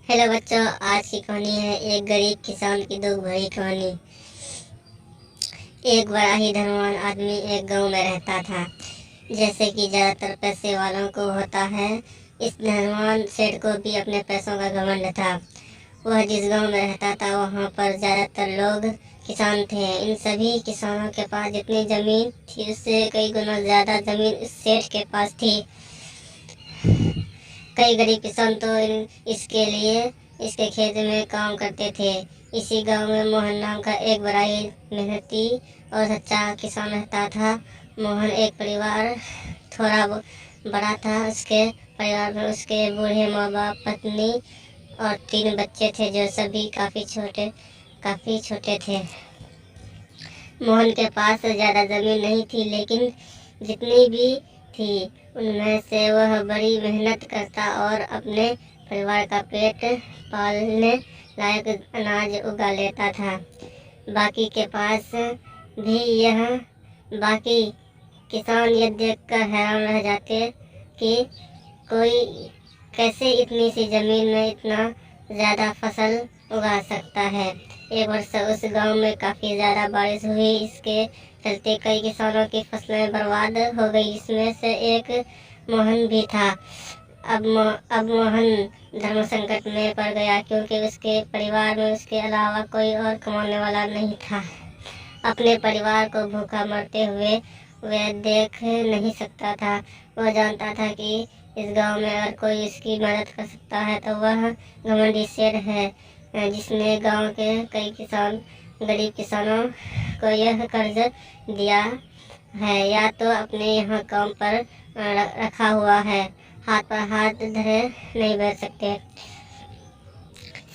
Hello बच्चों, आज की कहानी है एक गरीब किसान की दुख भरी कहानी। एक बड़ा ही धनवान आदमी एक गांव में रहता था। जैसे कि ज्यादातर पैसे वालों को होता है, इस धनवान सेठ को भी अपने पैसों का घमंड था। वह जिस गांव में रहता था वहां पर ज्यादातर लोग किसान थे। इन सभी किसानों के पास जितनी जमीन थी उससे कई गुना ज्यादा जमीन इस सेठ के पास थी। कई गरीब किसान तो इसके लिए इसके खेत में काम करते थे। इसी गांव में मोहन नाम का एक बड़ा ही मेहनती और सच्चा किसान रहता था। मोहन एक परिवार थोड़ा बड़ा था। उसके परिवार में उसके बूढ़े माँ बाप, पत्नी और 3 बच्चे थे जो सभी काफी छोटे थे। मोहन के पास ज्यादा जमीन नहीं थी, लेकिन जितनी भी थी उनमें से वह बड़ी मेहनत करता और अपने परिवार का पेट पालने लायक अनाज उगा लेता था। बाकी के पास भी यह बाकी किसान यह देखकर हैरान रह जाते कि कोई कैसे इतनी सी जमीन में इतना ज्यादा फसल उगा सकता है। एक वर्ष उस गांव में काफी ज्यादा बारिश हुई। इसके चलते कई किसानों की फसलें बर्बाद हो गई। इसमें से एक मोहन भी था। अब मोहन धर्म संकट में पड़ गया, क्योंकि उसके परिवार में उसके अलावा कोई और कमाने वाला नहीं था। अपने परिवार को भूखा मरते हुए वह देख नहीं सकता था। वह जानता था कि इस गांव में अगर कोई इसकी मदद कर सकता है तो वह घमंडी शेर है, जिसने गांव के कई गरीब किसानों को यह कर्ज दिया है या तो अपने यहाँ काम पर रखा हुआ है। हाथ पर हाथ धरे नहीं बैठ सकते।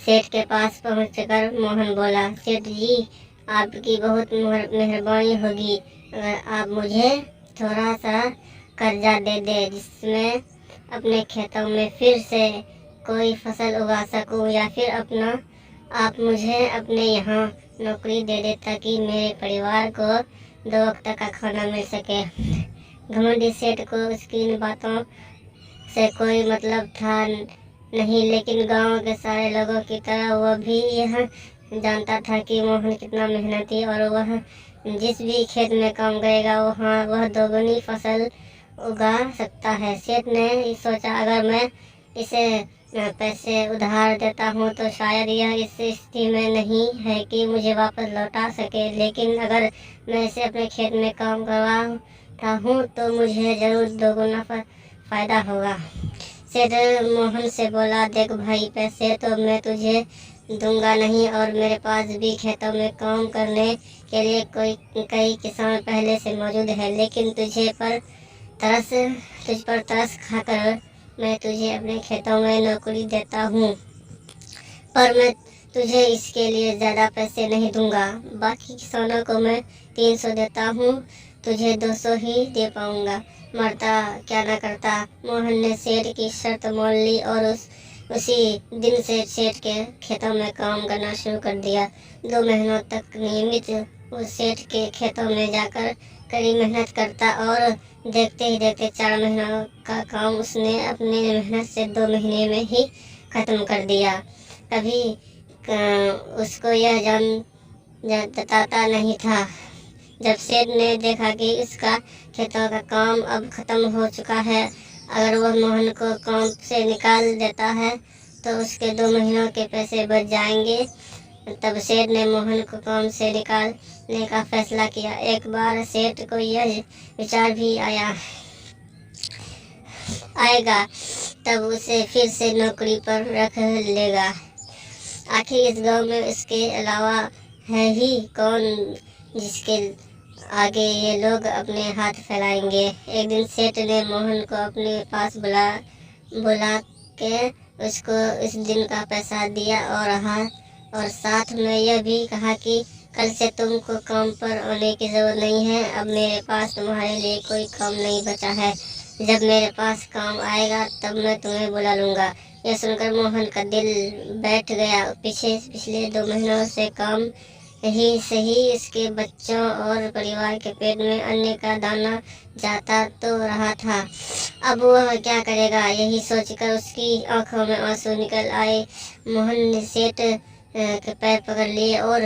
सेठ के पास पहुंचकर मोहन बोला, सेठ जी, आपकी बहुत मेहरबानी होगी अगर आप मुझे थोड़ा सा कर्जा दे दे, जिसमें अपने खेतों में फिर से कोई फसल उगा सकूं, या फिर आप मुझे अपने यहाँ नौकरी दे दे ताकि मेरे परिवार को 2 वक्त का खाना मिल सके। घमंडी सेठ को उसकी इन बातों से कोई मतलब था नहीं, लेकिन गांव के सारे लोगों की तरह वह भी यह जानता था कि मोहन कितना मेहनती और वह जिस भी खेत में काम करेगा वहाँ वह 2 गुनी फसल उगा सकता है। सेठ ने सोचा, अगर मैं इसे पैसे उधार देता हूँ तो शायद यह इस स्थिति में नहीं है कि मुझे वापस लौटा सके, लेकिन अगर मैं इसे अपने खेत में काम करवाता हूँ तो मुझे जरूर 2 गुना फायदा होगा। सेठ मोहन से बोला, देख भाई, पैसे तो मैं तुझे दूंगा नहीं और मेरे पास भी खेतों में काम करने के लिए कई किसान पहले से मौजूद है, लेकिन तुझ पर तरस खाकर मैं तुझे अपने खेतों में नौकरी देता हूँ, पर मैं तुझे इसके लिए ज़्यादा पैसे नहीं दूंगा। बाकी किसानों को मैं 300 देता हूँ, तुझे 200 ही दे पाऊंगा। मरता क्या न करता। मोहन ने सेठ की शर्त मान ली और उसी दिन से सेठ के खेतों में काम करना शुरू कर दिया। 2 महीनों तक नियमित वो सेठ के खेतों में जाकर कड़ी मेहनत करता और देखते ही देखते 4 महीनों का काम उसने अपनी मेहनत से 2 महीने में ही खत्म कर दिया। कभी उसको यह जताता नहीं था। जब सेठ ने देखा कि उसका खेतों का काम अब खत्म हो चुका है, अगर वह मोहन को काम से निकाल देता है तो उसके 2 महीनों के पैसे बच जाएंगे। तब सेठ ने मोहन को काम से निकालने का फैसला किया। एक बार सेठ को यह विचार भी आएगा तब उसे फिर से नौकरी पर रख लेगा। आखिर इस गांव में उसके अलावा है ही कौन जिसके आगे ये लोग अपने हाथ फैलाएंगे। एक दिन सेठ ने मोहन को अपने पास बुला के उसको इस दिन का पैसा दिया और साथ में यह भी कहा कि कल से तुमको काम पर आने की जरूरत नहीं है। अब मेरे पास तुम्हारे लिए कोई काम नहीं बचा है। जब मेरे पास काम आएगा तब मैं तुम्हें बुला लूँगा। यह सुनकर मोहन का दिल बैठ गया। पिछले 2 महीनों से काम ही सही इसके बच्चों और परिवार के पेट में अन्न का दाना जाता तो रहा था। अब वह क्या करेगा, यही सोचकर उसकी आंखों में आंसू निकल आए। मोहन ने सेठ के पैर पकड़ लिए और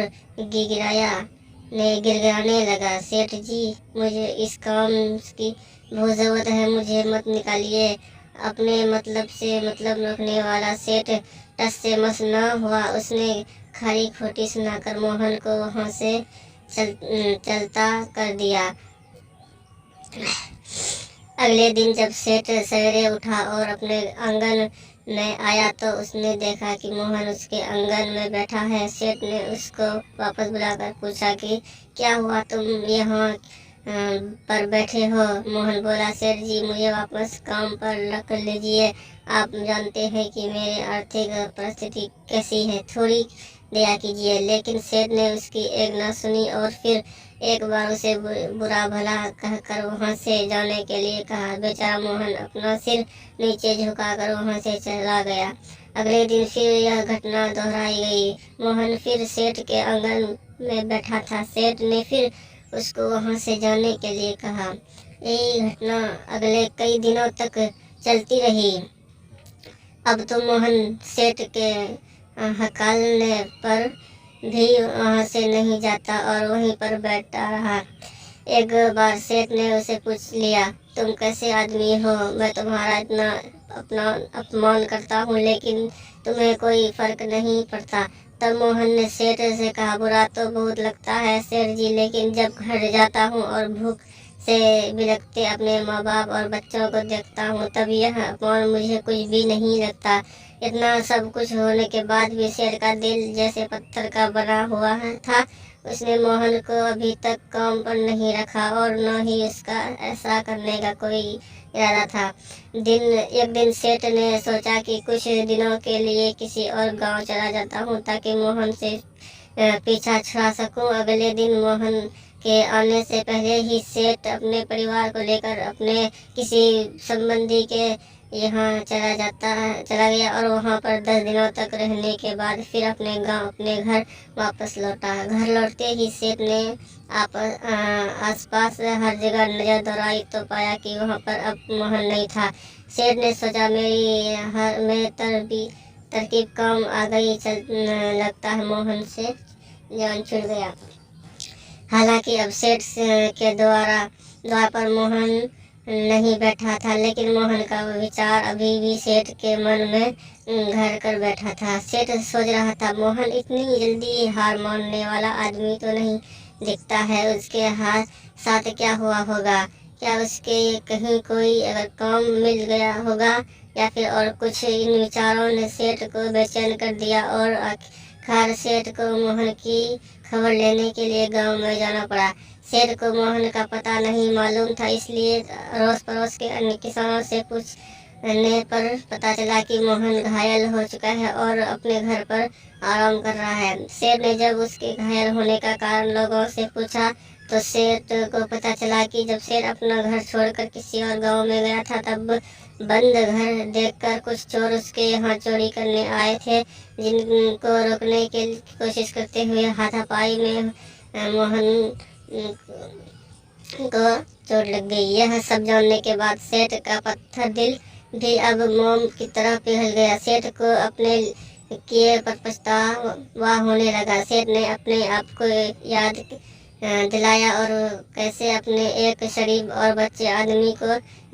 गिड़गिड़ाने लगा, सेठ जी, मुझे इस काम की बहुत ज़रूरत है, मुझे मत निकालिए। अपने मतलब से मतलब रखने वाला सेठ टस से मस न हुआ। उसने खरी खोटी सुनाकर मोहन को वहाँ से चलता कर दिया। अगले दिन जब सेठ सवेरे उठा और अपने आंगन में आया तो उसने देखा कि मोहन उसके आंगन में बैठा है। सेठ ने उसको वापस बुलाकर पूछा कि क्या हुआ, तुम यहाँ पर बैठे हो। मोहन बोला, सेठ जी, मुझे वापस काम पर रख लीजिए। आप जानते हैं कि मेरी आर्थिक परिस्थिति कैसी है, थोड़ी दया कीजिए। लेकिन सेठ ने उसकी एक न सुनी और फिर एक बार उसे बुरा भला कहकर वहाँ से जाने के लिए कहा। बेचारा मोहन अपना सिर नीचे झुकाकर वहाँ से चला गया। अगले दिन फिर यह घटना दोहराई गई। मोहन फिर सेठ के आंगन में बैठा था। सेठ ने फिर उसको वहाँ से जाने के लिए कहा। यही घटना अगले कई दिनों तक चलती रही। अब तो मोहन सेठ के हकालने पर भी वहाँ से नहीं जाता और वहीं पर बैठा रहा। एक बार सेठ ने उसे पूछ लिया, तुम कैसे आदमी हो, मैं तुम्हारा इतना अपना अपमान करता हूँ लेकिन तुम्हें कोई फर्क नहीं पड़ता। तब मोहन ने सेठ से कहा, बुरा तो बहुत लगता है सेठ जी, लेकिन जब घर जाता हूँ और भूख से बिलखते अपने माँ बाप और बच्चों को देखता हूँ तब यह अपमान मुझे कुछ भी नहीं लगता। इतना सब कुछ होने के बाद भी सेठ का दिल जैसे पत्थर का बना हुआ था। उसने मोहन को अभी तक काम पर नहीं रखा और न ही उसका ऐसा करने का कोई इरादा था। एक दिन सेठ ने सोचा कि कुछ दिनों के लिए किसी और गांव चला जाता हूँ ताकि मोहन से पीछा छुड़ा सकूं। अगले दिन मोहन के आने से पहले ही सेठ अपने परिवार को लेकर अपने किसी संबंधी के यहाँ चला गया और वहाँ पर 10 दिनों तक रहने के बाद फिर अपने गांव अपने घर वापस लौटा। घर लौटते ही सेठ ने आसपास हर जगह नजर दौड़ाई तो पाया कि वहाँ पर अब मोहन नहीं था। सेठ ने सोचा, मेरी तरकीब काम आ गई, लगता है मोहन से जान छूट गया। हालांकि अब सेठ के द्वार पर मोहन नहीं बैठा था, लेकिन मोहन का विचार अभी भी सेठ के मन में घर कर बैठा था। सेठ सोच रहा था, मोहन इतनी जल्दी हार मानने वाला आदमी तो नहीं दिखता है। उसके साथ क्या हुआ होगा, क्या उसके कहीं कोई अगर काम मिल गया होगा या फिर और कुछ। इन विचारों ने सेठ को बेचैन कर दिया और आखिर सेठ को मोहन की खबर लेने के लिए गांव में जाना पड़ा। सेठ को मोहन का पता नहीं मालूम था, इसलिए अड़ोस पड़ोस के अन्य किसानों से पूछने पर पता चला कि मोहन घायल हो चुका है और अपने घर पर आराम कर रहा है। सेठ ने जब उसके घायल होने का कारण लोगों से पूछा तो सेठ को पता चला कि जब सेठ अपना घर छोड़कर किसी और गांव में गया था तब बंद घर देखकर कुछ चोर उसके यहाँ चोरी करने आए थे, जिनको रोकने की कोशिश करते हुए हाथापाई में मोहन को चोट लग गई। यह सब जानने के बाद सेठ का पत्थर दिल भी अब मोम की तरह पिघल गया। सेठ को अपने किए पर पछतावा होने लगा। सेठ ने अपने आप को याद दिलाया और कैसे अपने एक शरीफ और बच्चे आदमी को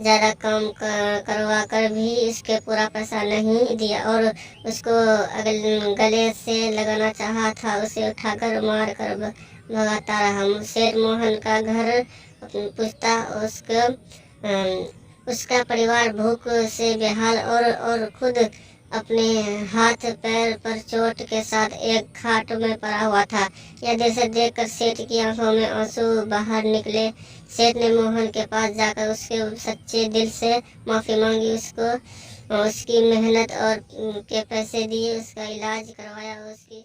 ज़्यादा काम करवा कर भी इसके पूरा पैसा नहीं दिया और उसको गले से लगाना चाहा था, उसे उठाकर मार कर भगाता रहा। सेठ मोहन का घर पूछता, उसका परिवार भूख से बेहाल और खुद अपने हाथ पैर पर चोट के साथ एक खाट में पड़ा हुआ था। यह दृश्य देखकर सेठ की आंखों में आंसू बाहर निकले। सेठ ने मोहन के पास जाकर उसके सच्चे दिल से माफ़ी मांगी, उसकी मेहनत और के पैसे दिए, उसका इलाज करवाया, उसकी